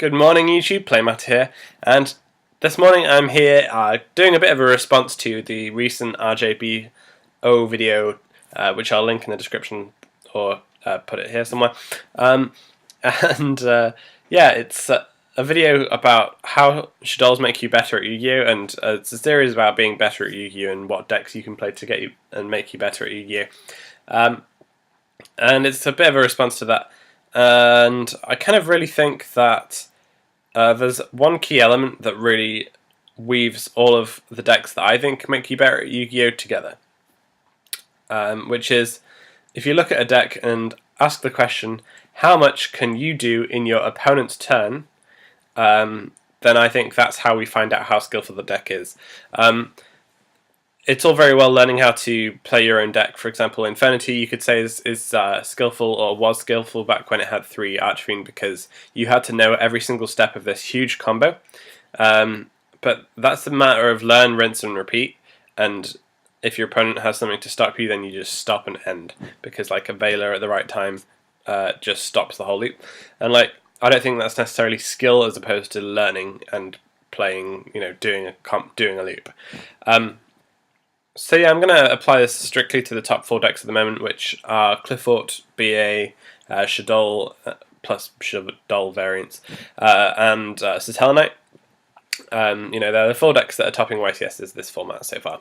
Good morning YouTube, Playmat here, and this morning I'm here doing a bit of a response to the recent RJBO video, which I'll link in the description or put it here somewhere. Yeah, it's a video about how shadows make you better at Yu-Gi-Oh! And it's a series about being better at Yu-Gi-Oh! And what decks you can play to get you and make you better at Yu-Gi-Oh! And it's a bit of a response to that. And I kind of really think that there's one key element that really weaves all of the decks that I think make you better at Yu-Gi-Oh! Together. Which is, if you look at a deck and ask the question, how much can you do in your opponent's turn, then I think that's how we find out how skillful the deck is. It's all very well learning how to play your own deck. For example, Infinity, you could say is skillful, or was skillful back when it had 3 Archfiend, because you had to know every single step of this huge combo. But that's a matter of learn, rinse, and repeat. And if your opponent has something to stop you, then you just stop and end, because like a Veiler at the right time just stops the whole loop. And like, I don't think that's necessarily skill as opposed to learning and playing, doing a loop. So yeah, I'm going to apply this strictly to the top 4 decks at the moment, which are Cliffort, BA, Shadol, plus Shadol variants, and Satellarknight. They're the 4 decks that are topping YCS's this format so far.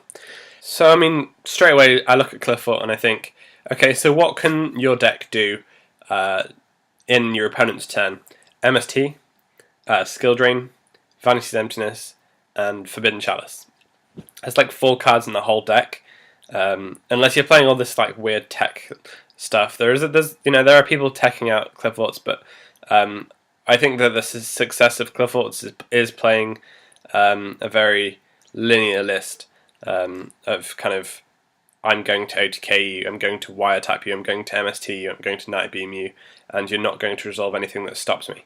So I mean, straight away I look at Cliffort and I think, okay, so what can your deck do in your opponent's turn? MST, Skill Drain, Vanity's Emptiness, and Forbidden Chalice. There's like 4 cards in the whole deck. Unless you're playing all this like weird tech stuff, there are people teching out Clifforts, but I think that the success of Clifforts is playing a very linear list of kind of, I'm going to OTK you, I'm going to wiretap you, I'm going to MST you, I'm going to Night Beam you, and you're not going to resolve anything that stops me.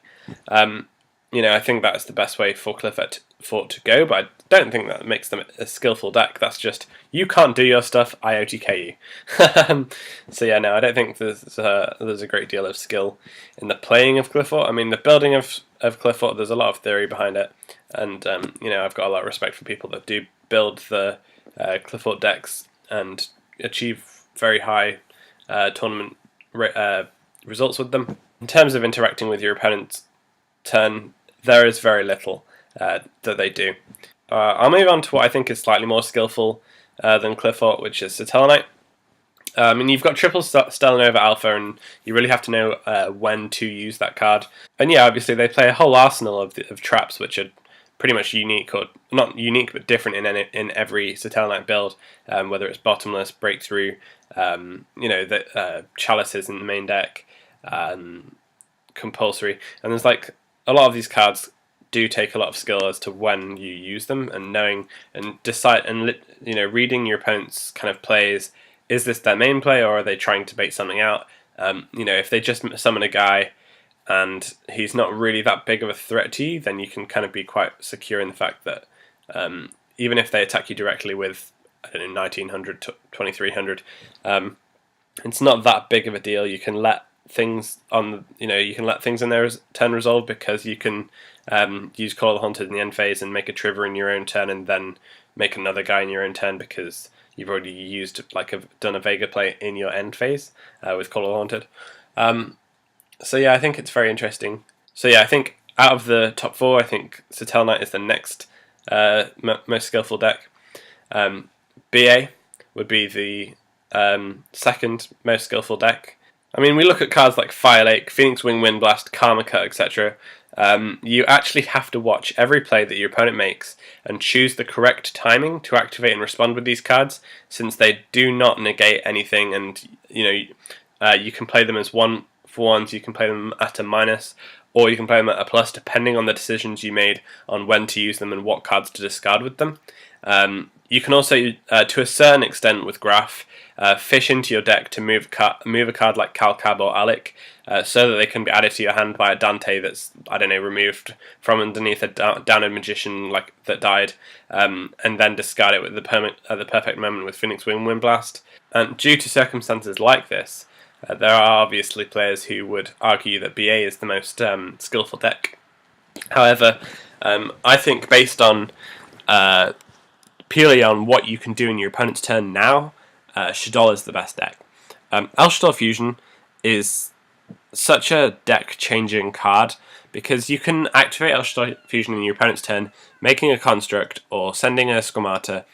I think that's the best way for Cliffort to go, but I don't think that makes them a skillful deck. That's just, you can't do your stuff, I OTK you. So yeah, no, I don't think there's a great deal of skill in the playing of Cliffort. I mean, the building of Cliffort, there's a lot of theory behind it, and I've got a lot of respect for people that do build the Cliffort decks and achieve very high tournament results with them. In terms of interacting with your opponent's turn, there is very little that they do. I'll move on to what I think is slightly more skillful than Cliffort, which is Satellarknight. And you've got triple Stellar Nova Alpha, and you really have to know when to use that card. And yeah, obviously they play a whole arsenal of traps, which are pretty much unique, or not unique, but different in every Satellarknight build. Whether it's Bottomless, Breakthrough, the Chalices in the main deck, Compulsory, and there's like a lot of these cards do take a lot of skill as to when you use them, and knowing and decide and reading your opponent's kind of plays. Is this their main play, or are they trying to bait something out? If they just summon a guy and he's not really that big of a threat to you, then you can kind of be quite secure in the fact that even if they attack you directly with, I don't know, 1900 to 2300, it's not that big of a deal. You can let things in their turn resolve, because you can use Call of the Haunted in the end phase and make a Trigger in your own turn, and then make another guy in your own turn, because you've already done a Vega play in your end phase with Call of the Haunted. So yeah, I think it's very interesting. So yeah, I think out of the top 4, I think Satellarknight is the next most skillful deck. BA would be the second most skillful deck. I mean, we look at cards like Fire Lake, Phoenix Wing, Wind Blast, Karma Cut, etc. You actually have to watch every play that your opponent makes and choose the correct timing to activate and respond with these cards, since they do not negate anything, and you can play them as 1-for-1s, you can play them at a minus, or you can play them at a plus, depending on the decisions you made on when to use them and what cards to discard with them. You can also, to a certain extent with Graph, fish into your deck to move a card like Calcab or Alec, so that they can be added to your hand by a Dante that's, I don't know, removed from underneath a downed magician that died, and then discard it with at the perfect moment with Phoenix Wing, Wind Blast. And due to circumstances like this, there are obviously players who would argue that BA is the most skillful deck. However, I think based on purely on what you can do in your opponent's turn now, Shaddoll is the best deck. El Shaddoll Fusion is such a deck-changing card because you can activate El Shaddoll Fusion in your opponent's turn, making a construct or sending a Squamata,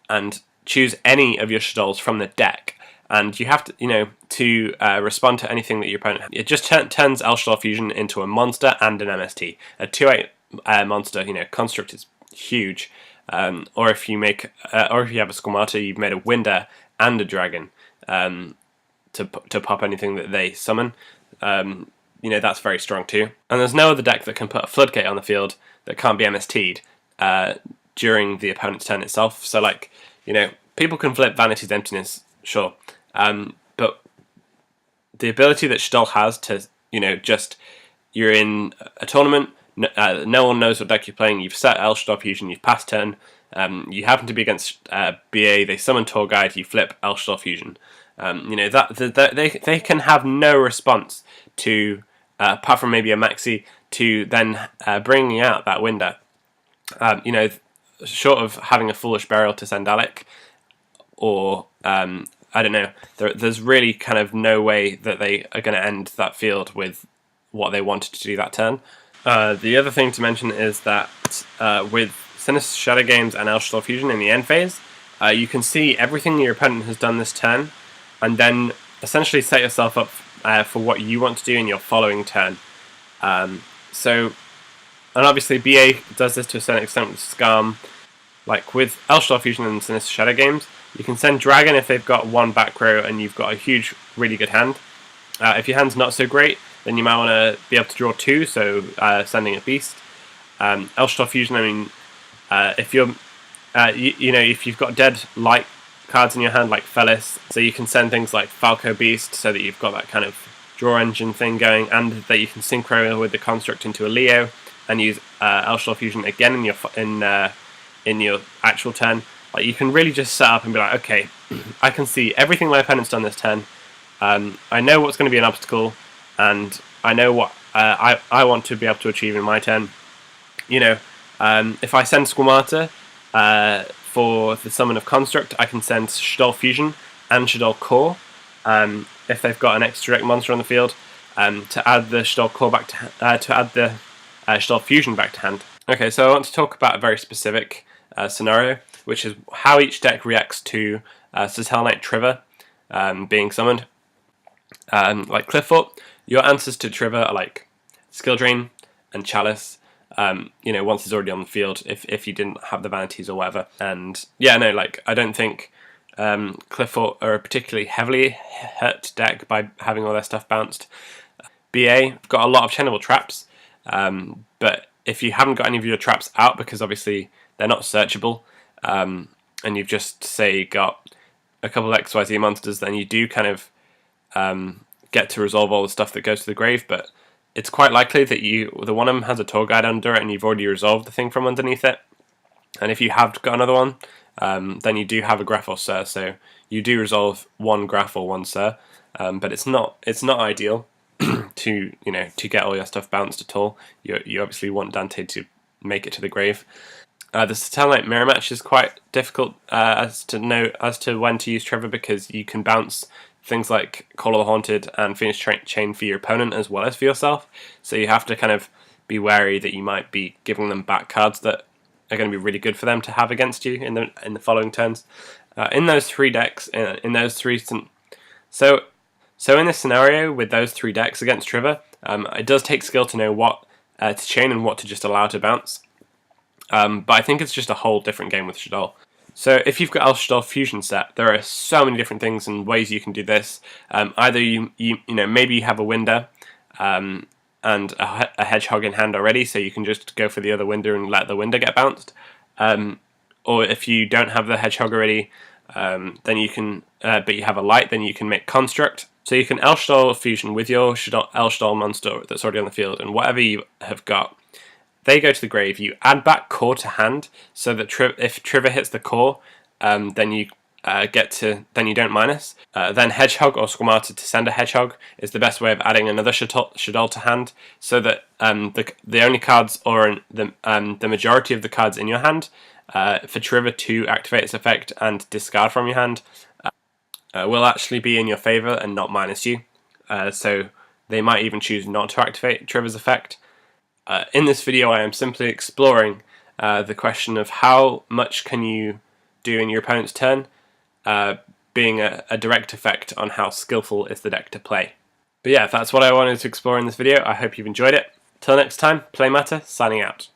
and choose any of your Shaddolls from the deck. And you have to, to respond to anything that your opponent has. It just turns El Shaddoll Fusion into a monster and an MST. A 2/8 monster, construct is huge. Or if you have a Squamata, you've made a Winder and a Dragon to pop anything that they summon. That's very strong too. And there's no other deck that can put a Floodgate on the field that can't be MST'd during the opponent's turn itself. So, people can flip Vanity's Emptiness, sure. But the ability that Shaddoll has to, you're in a tournament, no one knows what deck you're playing, you've set El Shaddoll Fusion, you've passed turn, you happen to be against BA, they summon Tour Guide, you flip El Shaddoll Fusion. They can have no response to, apart from maybe a Maxi, to then bringing out that Winder. Short of having a Foolish Burial to send Alec, or I don't know, there's really kind of no way that they are going to end that field with what they wanted to do that turn. The other thing to mention is that with Sinister Shadow Games and El Shaddoll Fusion in the end phase, you can see everything your opponent has done this turn, and then essentially set yourself up for what you want to do in your following turn. And obviously BA does this to a certain extent with Scam. Like with El Shaddoll Fusion and Sinister Shadow Games, you can send Dragon if they've got one back row and you've got a huge, really good hand. If your hand's not so great, then you might want to be able to draw two, so sending a Beast. El Shaddoll Fusion, if you're, if you've got dead light cards in your hand like Felis, so you can send things like Falco Beast, so that you've got that kind of draw engine thing going, and that you can synchro with the construct into a Leo and use El Shaddoll Fusion again in your actual turn. Like, you can really just set up and be like, okay, I can see everything my opponent's done this turn. I know what's going to be an obstacle, and I know what I want to be able to achieve in my turn. If I send Squamata for the summon of Construct, I can send Shaddoll Fusion and Shaddoll Core if they've got an extra direct monster on the field to add the Shaddoll Core back to add the Shaddoll Fusion back to hand. Okay, so I want to talk about a very specific scenario, which is how each deck reacts to Satel Knight Trigger being summoned. Like Cliffort, your answers to Trigger are like Skill Drain and Chalice. Once he's already on the field, if you didn't have the vanities or whatever. And I don't think Cliffort are a particularly heavily hurt deck by having all their stuff bounced. BA got a lot of chainable traps, but if you haven't got any of your traps out, because obviously they're not searchable, and you've just, say, got a couple of XYZ monsters, then you do kind of get to resolve all the stuff that goes to the grave, but it's quite likely that the one of them has a Tour Guide under it and you've already resolved the thing from underneath it. And if you have got another one, then you do have a Graph or Sir, so you do resolve one Graph or one Sir, but it's not ideal to get all your stuff bounced at all. You obviously want Dante to make it to the grave. The Satel Knight Mirror Match is quite difficult as to when to use Trevor, because you can bounce things like Call of the Haunted and Phoenix Chain for your opponent as well as for yourself. So you have to kind of be wary that you might be giving them back cards that are going to be really good for them to have against you in the following turns. In those three decks, so in this scenario with those three decks against Trigger, it does take skill to know what to chain and what to just allow to bounce. But I think it's just a whole different game with Shaddoll. So if you've got El Shaddoll Fusion set, there are so many different things and ways you can do this. Either maybe you have a Winder and a Hedgehog in hand already, so you can just go for the other Winder and let the Winder get bounced. Or if you don't have the Hedgehog already, then you can, but you have a Light, then you can make Construct. So you can El Shaddoll Fusion with your El Shaddoll monster that's already on the field, and whatever you have got, they go to the grave. You add back Core to hand, so that if Trigger hits the Core, then then you don't minus. Then Hedgehog or Squamata to send a Hedgehog is the best way of adding another Shaddoll to hand, so that the only cards or the majority of the cards in your hand for Trigger to activate its effect and discard from your hand will actually be in your favour and not minus you. So they might even choose not to activate Trigger's effect. In this video I am simply exploring the question of how much can you do in your opponent's turn, being a direct effect on how skillful is the deck to play. But yeah, that's what I wanted to explore in this video. I hope you've enjoyed it. Till next time, Play Matter, signing out.